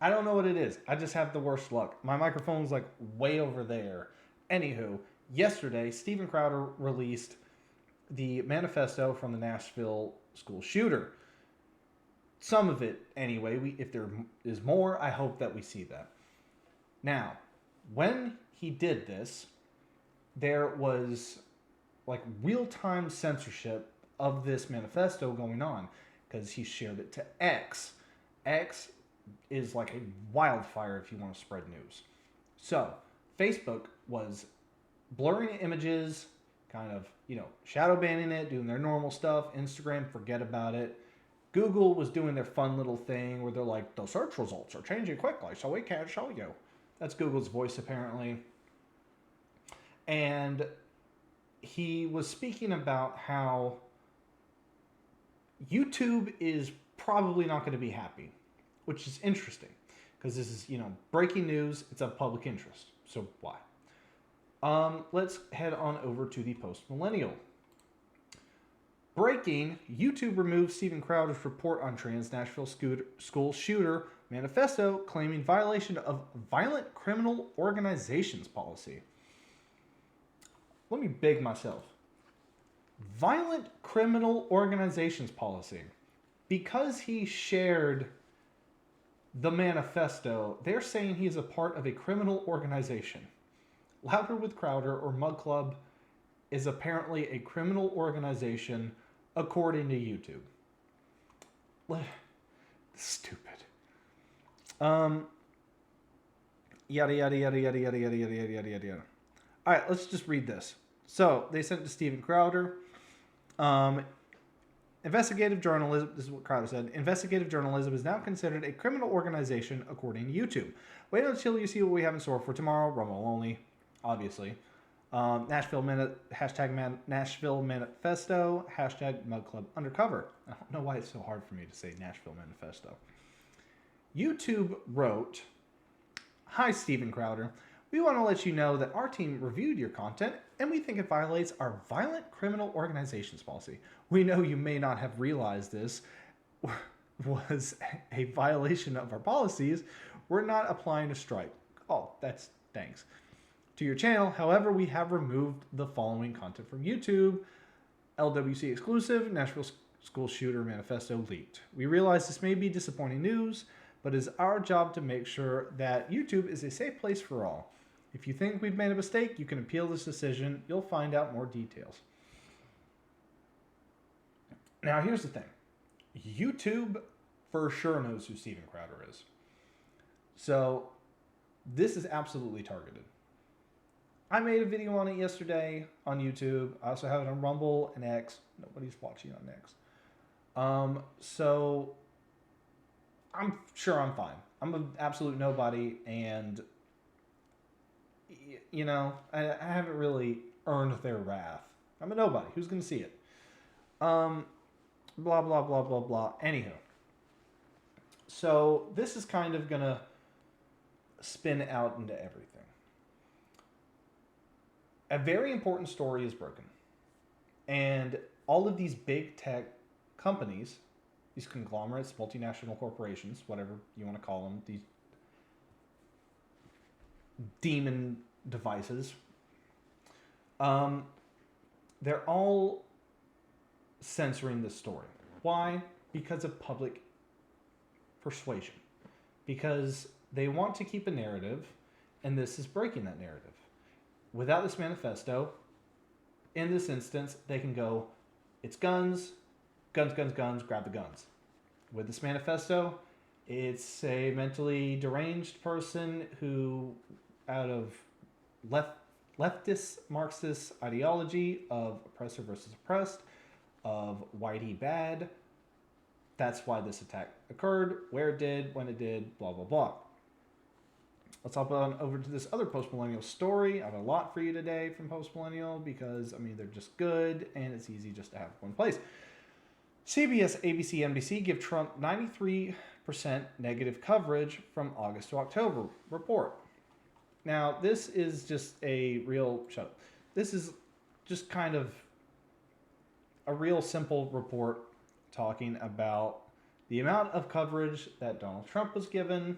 I don't know what it is. I just have the worst luck. My microphone's like way over there. Anywho, yesterday, Steven Crowder released the manifesto from the Nashville school shooter. Some of it, anyway. If there is more, I hope that we see that. Now, when he did this, there was like real time censorship of this manifesto going on because he shared it to X. X is like a wildfire if you want to spread news. So, Facebook was blurring images, kind of, shadow banning it, doing their normal stuff. Instagram, forget about it. Google was doing their fun little thing where they're like, the search results are changing quickly, so we can't show you. That's Google's voice, apparently. And he was speaking about how YouTube is probably not going to be happy, which is interesting because this is, breaking news. It's of public interest. So why? Let's head on over to the Post Millennial. Breaking, YouTube removed Steven Crowder's report on trans Nashville school shooter manifesto claiming violation of violent criminal organizations policy. Let me beg myself. Violent criminal organizations policy. Because he shared the manifesto, they're saying he is a part of a criminal organization. Louder with Crowder or Mug Club is apparently a criminal organization according to YouTube. Stupid. Yada yada yada yada yada yada yada yada yada yada. All right, let's just read this. So they sent it to Steven Crowder. Investigative journalism, this is what Crowder said, investigative journalism is now considered a criminal organization according to YouTube. Wait until you see what we have in store for tomorrow. Rumble only, obviously. Nashville Manifesto, hashtag Mug Club Undercover. I don't know why it's so hard for me to say Nashville Manifesto. YouTube wrote, "Hi, Steven Crowder. We want to let you know that our team reviewed your content and we think it violates our violent criminal organizations policy. We know you may not have realized this was a violation of our policies. We're not applying a strike." Oh, that's thanks. "To your channel, however, we have removed the following content from YouTube. LWC exclusive, Nashville School Shooter Manifesto leaked. We realize this may be disappointing news, but it is our job to make sure that YouTube is a safe place for all. If you think we've made a mistake, you can appeal this decision. You'll find out more details." Now, here's the thing. YouTube for sure knows who Steven Crowder is. So, this is absolutely targeted. I made a video on it yesterday on YouTube. I also have it on Rumble and X. Nobody's watching on X. So, I'm sure I'm fine. I'm an absolute nobody, and I haven't really earned their wrath. I'm a nobody. Who's going to see it? Blah, blah, blah, blah, blah. Anywho. So, this is kind of going to spin out into everything. A very important story is broken. And all of these big tech companies, these conglomerates, multinational corporations, whatever you want to call them, these demon devices, they're all censoring this story. Why? Because of public persuasion. Because they want to keep a narrative, and this is breaking that narrative. Without this manifesto, in this instance, they can go, it's guns, guns, guns, guns, grab the guns. With this manifesto, it's a mentally deranged person who, out of leftist Marxist ideology of oppressor versus oppressed, of whitey bad, that's why this attack occurred, where it did, when it did, blah, blah, blah. Let's hop on over to this other post-millennial story. I have a lot for you today from post-millennial because, they're just good and it's easy just to have one place. CBS, ABC, NBC give Trump 93% negative coverage from August to October report. Now, this is just a real... Shut up. This is just kind of a real simple report talking about the amount of coverage that Donald Trump was given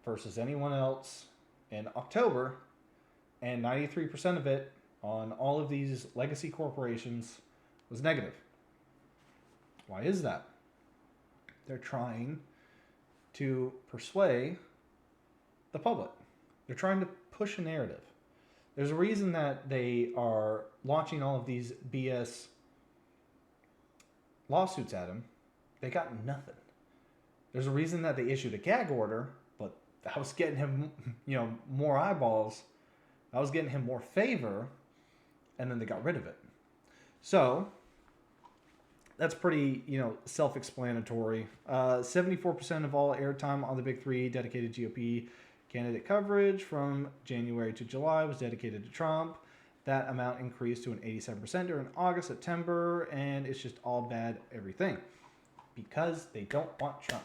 versus anyone else in October, and 93% of it on all of these legacy corporations was negative. Why is that? They're trying to persuade the public. They're trying to push a narrative. There's a reason that they are launching all of these BS lawsuits at him. They got nothing. There's a reason that they issued a gag order, but that was getting him, more eyeballs. That was getting him more favor, and then they got rid of it. So that's pretty, self-explanatory. 74% of all airtime on the Big Three dedicated GOP candidate coverage from January to July was dedicated to Trump. That amount increased to an 87% during August, September, and it's just all bad everything because they don't want Trump.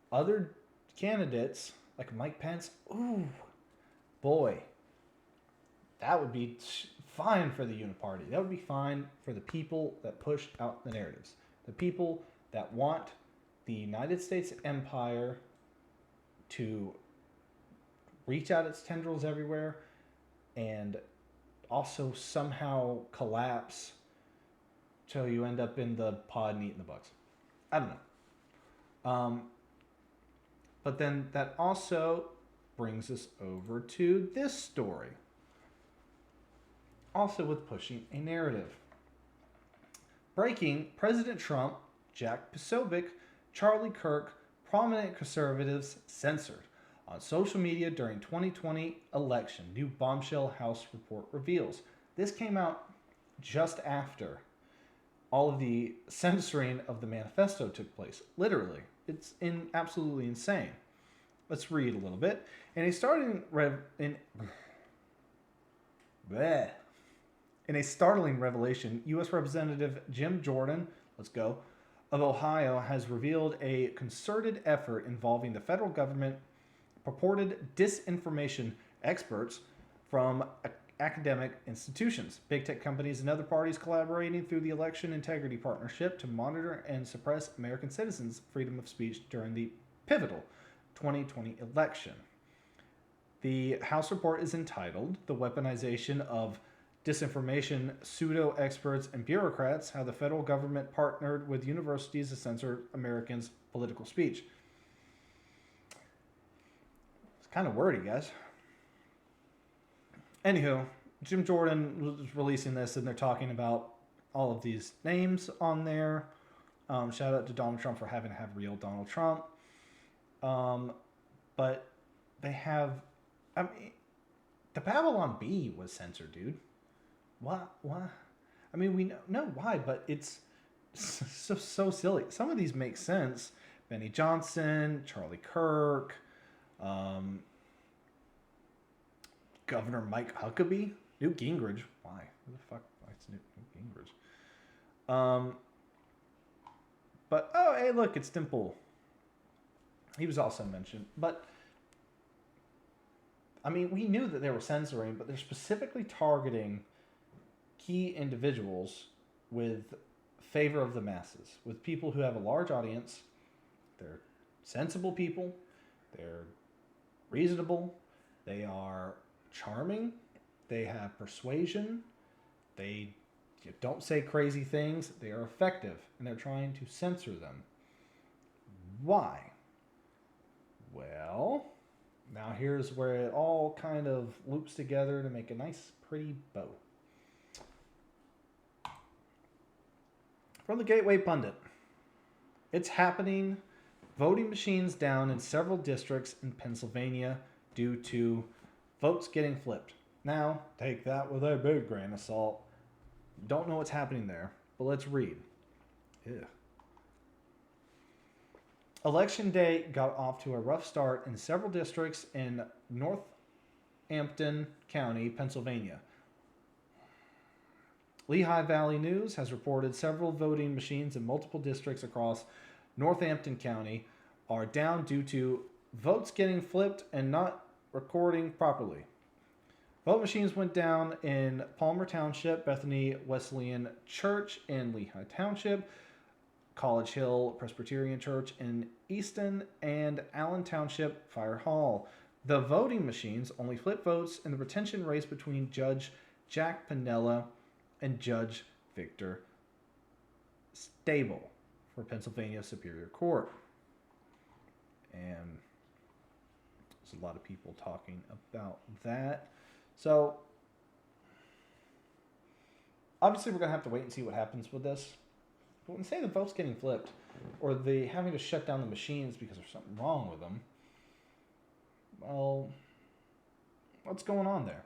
Other candidates, like Mike Pence, ooh, boy, that would be fine for the Uniparty. That would be fine for the people that push out the narratives. The people that want the United States empire to reach out its tendrils everywhere and also somehow collapse till you end up in the pod and eating the bugs. I don't know. But then that also brings us over to this story. Also with pushing a narrative. Breaking, President Trump, Jack Posobiec, Charlie Kirk, prominent conservatives censored on social media during 2020 election. New bombshell House report reveals. This came out just after all of the censoring of the manifesto took place. Literally. It's absolutely insane. Let's read a little bit. In a startling revelation, U.S. Representative Jim Jordan, of Ohio, has revealed a concerted effort involving the federal government, purported disinformation experts from academic institutions, big tech companies, and other parties collaborating through the Election Integrity Partnership to monitor and suppress American citizens' freedom of speech during the pivotal 2020 election. The House report is entitled "The Weaponization of Disinformation, Pseudo-Experts, and Bureaucrats, How the Federal Government Partnered with Universities to Censor Americans' Political Speech." It's kind of wordy, guys. Anywho, Jim Jordan was releasing this, and they're talking about all of these names on there. Shout out to Donald Trump for having to have real Donald Trump. But they have... the Babylon Bee was censored, dude. What? I mean, we know why, but it's so silly. Some of these make sense. Benny Johnson, Charlie Kirk, Governor Mike Huckabee, Newt Gingrich. Why? Who the fuck likes Newt Gingrich? But, oh, hey, look, it's Dimple. He was also mentioned. But, I mean, we knew that they were censoring, but they're specifically targeting key individuals with favor of the masses, with people who have a large audience. They're sensible people. They're reasonable. They are charming. They have persuasion. They don't say crazy things. They are effective, and they're trying to censor them. Why? Well, now here's where it all kind of loops together to make a nice, pretty bow. From the Gateway Pundit. It's happening. Voting machines down in several districts in Pennsylvania due to votes getting flipped. Now, take that with a big grain of salt. Don't know what's happening there, but let's read. Ew. Election day got off to a rough start in several districts in Northampton County, Pennsylvania. Lehigh Valley News has reported several voting machines in multiple districts across Northampton County are down due to votes getting flipped and not recording properly. Vote machines went down in Palmer Township, Bethany Wesleyan Church in Lehigh Township, College Hill Presbyterian Church in Easton, and Allen Township Fire Hall. The voting machines only flip votes in the retention race between Judge Jack Piniella and Judge Victor Stable for Pennsylvania Superior Court. And there's a lot of people talking about that. So, obviously, we're going to have to wait and see what happens with this. But when they say the vote's getting flipped, or they having to shut down the machines because there's something wrong with them, well, what's going on there?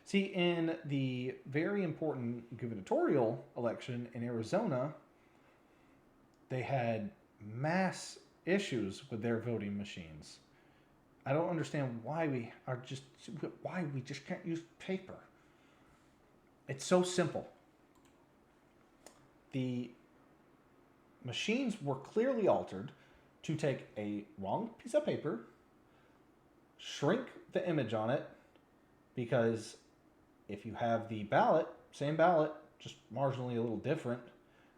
See, in the very important gubernatorial election in Arizona, they had mass issues with their voting machines. I don't understand why we just can't use paper. It's so simple. The machines were clearly altered to take a wrong piece of paper, shrink the image on it, because if you have the ballot, same ballot, just marginally a little different,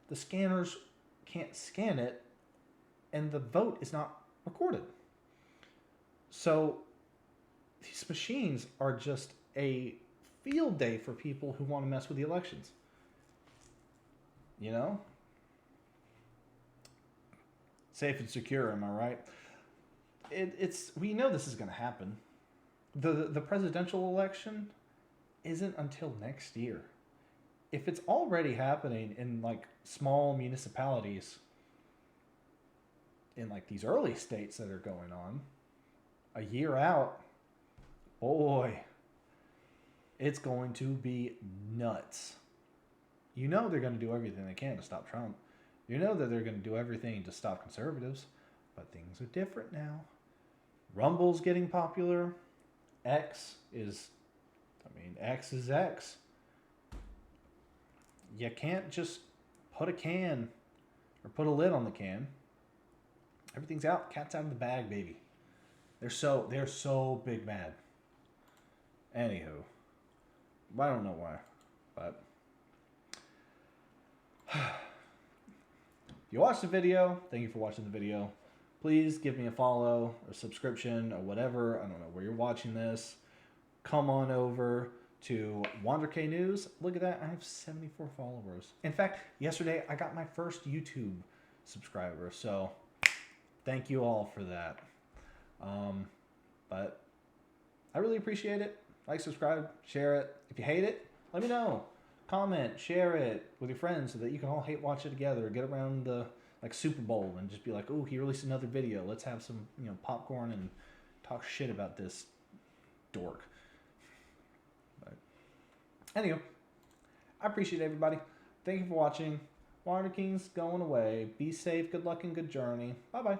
the scanners can't scan it, and the vote is not recorded. So these machines are just a field day for people who want to mess with the elections. You know? Safe and secure, am I right? It's we know this is going to happen. The presidential election isn't until next year. If it's already happening in like small municipalities, in like these early states that are going on, a year out, boy, it's going to be nuts. You know they're going to do everything they can to stop Trump. You know that they're going to do everything to stop conservatives. But things are different now. Rumble's getting popular. X is X. You can't just put a can or put a lid on the can. Everything's out. Cat's out of the bag, baby. They're so big mad. Anywho, I don't know why, but if you watched the video, thank you for watching the video. Please give me a follow or subscription or whatever. I don't know where you're watching this. Come on over to WanderK News. Look at that. I have 74 followers. In fact, yesterday I got my first YouTube subscriber. So thank you all for that. But I really appreciate it. Like, subscribe, share it. If you hate it, let me know. Comment, share it with your friends so that you can all hate watch it together. Get around the like Super Bowl and just be like, oh, he released another video. Let's have some, popcorn and talk shit about this dork. But anyway, I appreciate everybody. Thank you for watching. Water King's going away. Be safe, good luck, and good journey. Bye-bye.